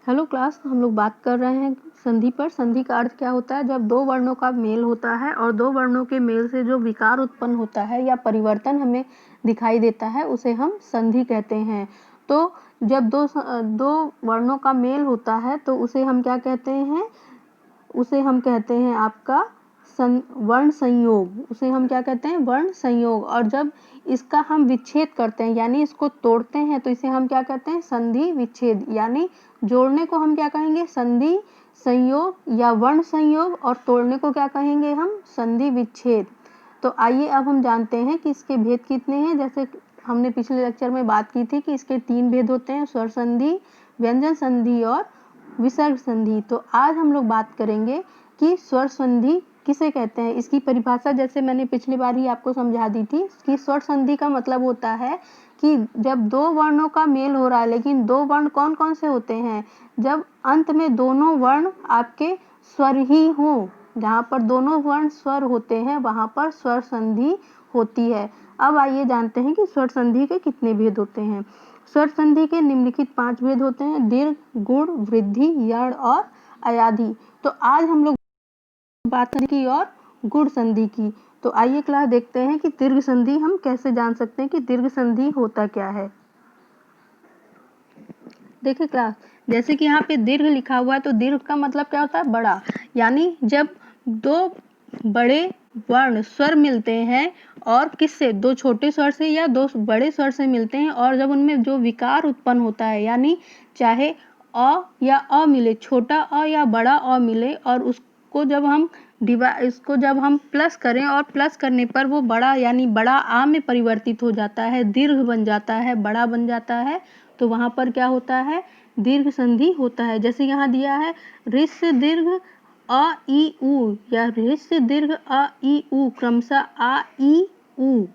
Hello class, हम लोग बात कर रहे हैं संधि पर। संधि का अर्थ क्या होता है? जब दो वर्णों का मेल होता है और दो वर्णों के मेल से जो विकार उत्पन्न होता है या परिवर्तन हमें दिखाई देता है उसे हम संधि कहते हैं। तो जब दो वर्णों का मेल होता है तो उसे हम क्या कहते हैं? उसे हम कहते हैं आपका वर्ण संयोग। उसे हम क्या कहते हैं? वर्ण संयोग। और जब इसका हम विच्छेद करते हैं यानी इसको तोड़ते हैं तो इसे हम क्या कहते हैं? संधि विच्छेद। यानी जोड़ने को हम क्या कहेंगे? संधि संयोग या वर्ण संयोग, और तोड़ने को क्या कहेंगे हम? संधि विच्छेद। तो आइए अब हम जानते हैं कि इसके भेद कितने हैं। जैसे हमने पिछले लेक्चर में बात की थी कि इसके 3 भेद होते हैं: स्वर संधि, व्यंजन संधि और विसर्ग संधि। तो आज हम लोग बात करेंगे कि स्वर संधि किसे कहते हैं। इसकी परिभाषा जैसे मैंने पिछली बार ही आपको समझा दी थी कि स्वर संधि का मतलब होता है कि जब दो वर्णों का मेल हो रहा है, लेकिन दो वर्ण कौन कौन से होते हैं? जब अंत में दोनों वर्ण आपके स्वर ही हों, जहाँ पर दोनों वर्ण स्वर होते हैं वहाँ पर स्वर संधि होती है। अब आइए जानते हैं कि स्वर संधि के कितने भेद होते हैं। स्वर संधि के निम्नलिखित 5 भेद होते हैं: दीर्घ, गुण, वृद्धि, यण और अयाधि। तो आज हम लोग बात की और गुण संधि की। तो आइए क्लास देखते हैं कि दीर्घ संधि हम कैसे जान सकते हैं कि दीर्घ संधि होता क्या है। देखिए क्लास, जैसे कि यहाँ पे दीर्घ लिखा हुआ है तो दीर्घ का मतलब क्या होता है? बड़ा। यानी जब दो बड़े वर्ण स्वर मिलते हैं और किससे? दो छोटे स्वर से या दो बड़े स्वर से मिलते हैं, और जब उनमें जो विकार उत्पन्न होता है यानी चाहे अ या अ मिले, छोटा अ या बड़ा अ मिले, और उसको जब हम प्लस करें और प्लस करने पर वो बड़ा यानी बड़ा आ में परिवर्तित हो जाता है, दीर्घ बन जाता है, बड़ा बन जाता है, तो वहाँ पर क्या होता है? दीर्घ संधि होता है। जैसे यहाँ दिया है ऋस्य दीर्घ अ ई उ या ऋस्य दीर्घ अ ई उ क्रमशः आ ई उ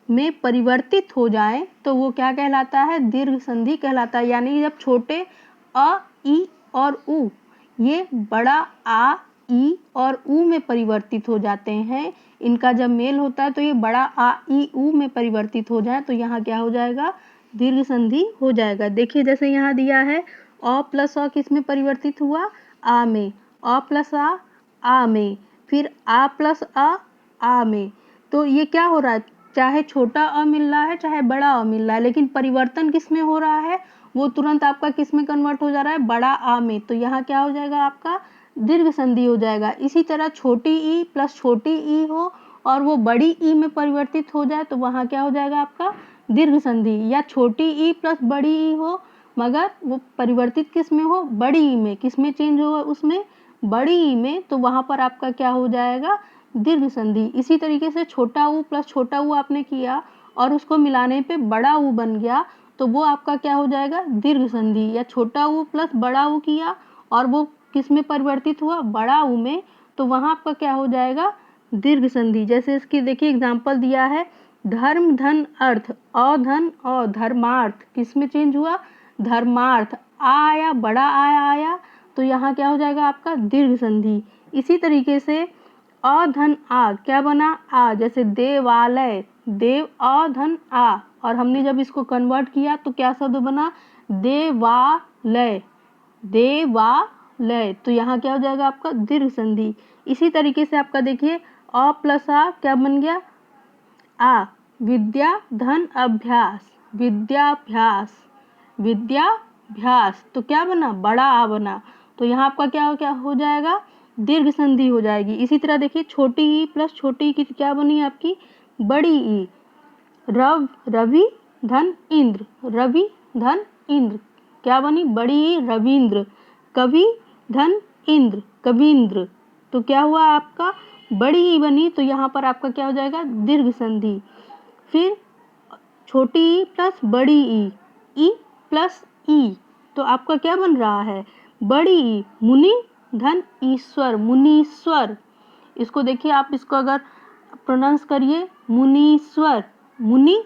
में परिवर्तित हो जाए तो वो क्या कहलाता है? दीर्घ संधि कहलाता है। यानी जब छोटे अ ई और उ ये बड़ा आ ई और उ में परिवर्तित हो जाते हैं, इनका जब मेल होता है तो ये बड़ा आ ई उ में परिवर्तित हो जाए तो यहाँ क्या हो जाएगा? दीर्घ संधि हो जाएगा। देखिए जैसे यहाँ दिया है अ प्लस अ किस में परिवर्तित हुआ? आ में। अ प्लस आ में। फिर आ प्लस आ में। तो ये क्या हो रहा है? चाहे छोटा अ मिल रहा है चाहे बड़ा अ मिल रहा है, लेकिन परिवर्तन किस में हो रहा है? वो तुरंत आपका किस में कन्वर्ट हो जा रहा है? बड़ा आ में। तो यहाँ क्या हो जाएगा? आपका दीर्घ संधि हो जाएगा। इसी तरह छोटी ई प्लस छोटी ई हो और वो बड़ी ई में परिवर्तित हो जाए तो वहाँ क्या हो जाएगा? आपका दीर्घ संधि। या छोटी ई प्लस बड़ी ई हो मगर वो परिवर्तित किस में हो? बड़ी ई में। किस में चेंज होगा? उसमें बड़ी ई में। तो वहाँ पर आपका क्या हो जाएगा? दीर्घ संधि। इसी तरीके से छोटा ऊ प्लस छोटा ऊ आपने किया और उसको मिलाने पे बड़ा ऊ बन गया तो वो आपका क्या हो जाएगा? दीर्घ संधि। या छोटा ऊ प्लस बड़ा ऊ किया और वो किस में परिवर्तित हुआ? बड़ा ऊ में। तो वहाँ आपका क्या हो जाएगा? दीर्घ संधि। जैसे इसकी देखिए एग्जाम्पल दिया है धर्म धन अर्थ, अधन अ, धर्मार्थ किस में चेंज हुआ? धर्मार्थ। आ आया, बड़ा आया आया, तो यहाँ क्या हो जाएगा? आपका दीर्घ संधि। इसी तरीके से अधन आ क्या बना? आ। जैसे देवालय, देव अधन आ, और हमने जब इसको कन्वर्ट किया तो क्या शब्द बना? देवालय, देवालय। तो यहाँ क्या हो जाएगा? आपका दीर्घ संधि। इसी तरीके से आपका देखिए अ प्लस आ क्या बन गया? आ। विद्या धन अभ्यास, विद्याभ्यास, विद्याभ्यास। तो क्या बना? बड़ा आ बना। तो यहाँ आपका क्या हो जाएगा? दीर्घ संधि हो जाएगी। इसी तरह देखिए छोटी ई प्लस छोटी ई की क्या बनी? आपकी बड़ी ई। रवि धन इंद्र, रवि धन इंद्र क्या बनी? बड़ी ई रविंद्र। कवि धन इंद्र, कविंद्र। तो क्या हुआ? आपका बड़ी ई बनी। तो यहाँ पर आपका क्या हो जाएगा? दीर्घ संधि। फिर छोटी ई प्लस बड़ी ई प्लस ई, तो आपका क्या बन रहा है? बड़ी ई। मुनि धन ईश्वर, मुनीश्वर। इसको देखिए आप इसको अगर प्रोनाउंस करिए मुनीश्वर। मुनि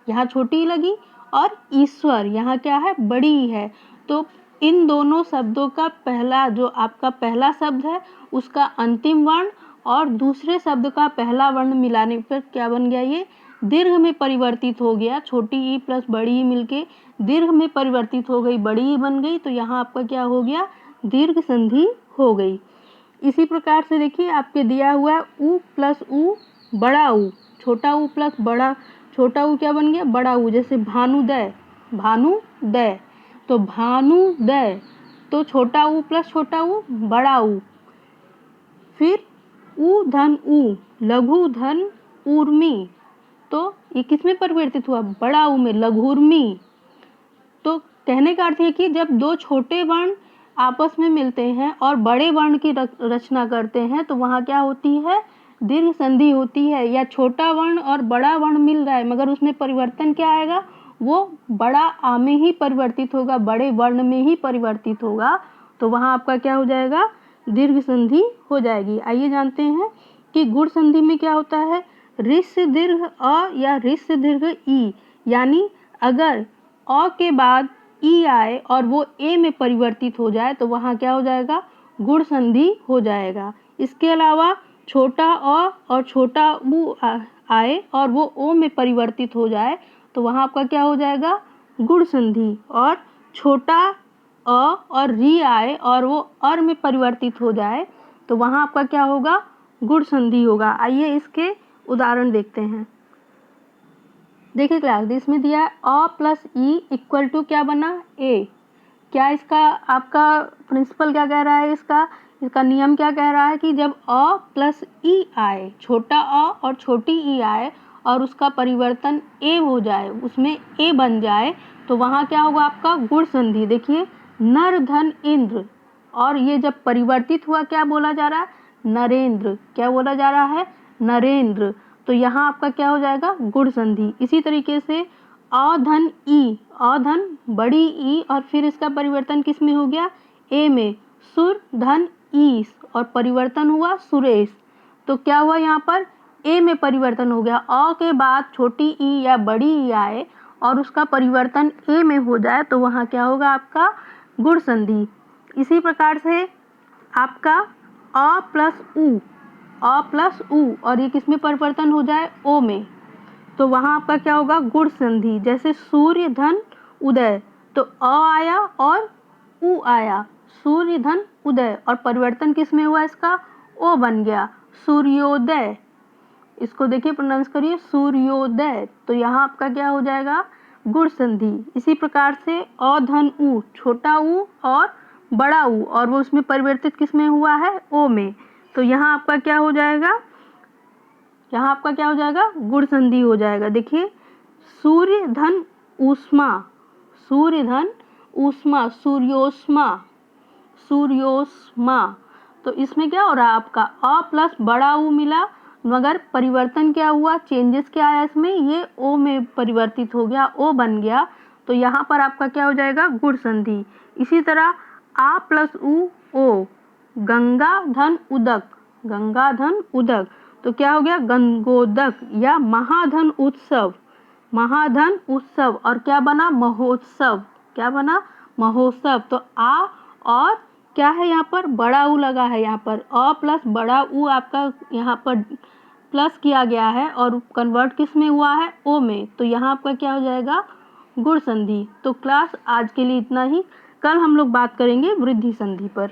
यहाँ छोटी लगी और ईश्वर यहाँ क्या है? बड़ी है। तो इन दोनों शब्दों का पहला जो आपका पहला शब्द है उसका अंतिम वर्ण और दूसरे शब्द का पहला वर्ण मिलाने पर क्या बन गया? ये दीर्घ में परिवर्तित हो गया, छोटी ई प्लस बड़ी ई मिलके दीर्घ में परिवर्तित हो गई, बड़ी ई बन गई, तो यहाँ आपका क्या हो गया, दीर्घ संधि हो गई। इसी प्रकार से देखिए आपके दिया हुआ है ऊ प्लस ऊ बड़ा ऊ, छोटा ऊ प्लस बड़ा छोटा ऊ क्या बन गया, बड़ा ऊ। जैसे भानुदय, भानुदय, तो भानुदय, तो छोटा ऊ प्लस छोटा ऊ बड़ा ऊ। फिर ऊ धन ऊ, लघु धन ऊर्मी, तो ये किस में परिवर्तित हुआ, बड़ा ऊ में, लघुर्मी। तो कहने का अर्थ है कि जब दो छोटे वर्ण आपस में मिलते हैं और बड़े वर्ण की रचना करते हैं तो वहाँ क्या होती है, दीर्घ संधि होती है। या छोटा वर्ण और बड़ा वर्ण मिल रहा है मगर उसमें परिवर्तन क्या आएगा, वो बड़ा आ में ही परिवर्तित होगा, बड़े वर्ण में ही परिवर्तित होगा, तो वहाँ आपका क्या हो जाएगा, दीर्घ संधि हो जाएगी। आइए जानते हैं कि गुण संधि में क्या होता है, ऋस्य दीर्घ अ या ऋस्य दीर्घ ई, यानी अगर अ के बाद ई आए और वो ए में परिवर्तित हो जाए तो वहाँ क्या हो जाएगा, गुण संधि हो जाएगा। इसके अलावा छोटा अ और छोटा ऊ आए और वो ओ में परिवर्तित हो जाए तो वहाँ आपका क्या हो जाएगा, गुण संधि। और छोटा अ और री आए और वो अर में परिवर्तित हो जाए तो वहाँ आपका क्या होगा, गुण संधि होगा। आइए इसके उदाहरण देखते हैं। देखिए क्लास, इसमें दिया है अ प्लस ई इक्वल टू क्या बना, ए। क्या इसका आपका प्रिंसिपल क्या कह रहा है, इसका नियम क्या कह रहा है कि जब अ प्लस ई आए, छोटा अ और छोटी ई आए और उसका परिवर्तन ए हो जाए, उसमें ए बन जाए तो वहाँ क्या होगा आपका, गुण संधि। देखिए नर धन इंद्र, और ये जब परिवर्तित हुआ क्या बोला जा रहा है, नरेंद्र। क्या बोला जा रहा है, नरेंद्र। तो यहाँ आपका क्या हो जाएगा, गुण संधि। इसी तरीके से अधन ई, अधन बड़ी ई और फिर इसका परिवर्तन किस में हो गया, ए में, सुर धन ईस और परिवर्तन हुआ सुरेश। तो क्या हुआ यहाँ पर, ए में परिवर्तन हो गया। अ के बाद छोटी ई या बड़ी ई आए और उसका परिवर्तन ए में हो जाए तो वहाँ क्या होगा आपका, गुण संधि। इसी प्रकार से आपका अ प्लस ऊ, अ प्लस ऊ और ये किस में परिवर्तन हो जाए, ओ में, तो वहाँ आपका क्या होगा, गुण संधि। जैसे सूर्य धन उदय, तो अ आया और ऊ आया, सूर्य धन उदय, और परिवर्तन किस में हुआ इसका, ओ बन गया, सूर्योदय। इसको देखिए प्रोनाउंस करिए, सूर्योदय। तो यहाँ आपका क्या हो जाएगा, गुण संधि। इसी प्रकार से अ धन ऊ, छोटा ऊ और बड़ा ऊ, और वो उसमें परिवर्तित किस में हुआ है, ओ में, तो यहाँ आपका क्या हो जाएगा, यहाँ आपका क्या हो जाएगा, गुण संधि हो जाएगा। देखिए सूर्य धन ऊष्मा, सूर्य धन ऊष्मा, सूर्योष्मा, सूर्योष्मा। तो इसमें क्या हो रहा है आपका, अ प्लस बड़ा ऊ मिला मगर परिवर्तन क्या हुआ, चेंजेस क्या आया इसमें, ये ओ में परिवर्तित हो गया, ओ बन गया, तो यहाँ पर आपका क्या हो जाएगा, गुण संधि। इसी तरह आ प्लस ऊ ओ, गंगा धन उदक, गंगा धन उदक, तो क्या हो गया, गंगोदक या महाधन उत्सव, महाधन उत्सव, और क्या बना, महोत्सव। क्या बना, महोत्सव। तो आ और क्या है यहाँ पर, बड़ा ऊ लगा है, यहाँ पर अ प्लस बड़ा ऊ आपका यहाँ पर प्लस किया गया है और कन्वर्ट किस में हुआ है, ओ में, तो यहाँ आपका क्या हो जाएगा, गुण संधि। तो क्लास आज के लिए इतना ही, कल हम लोग बात करेंगे वृद्धि संधि पर।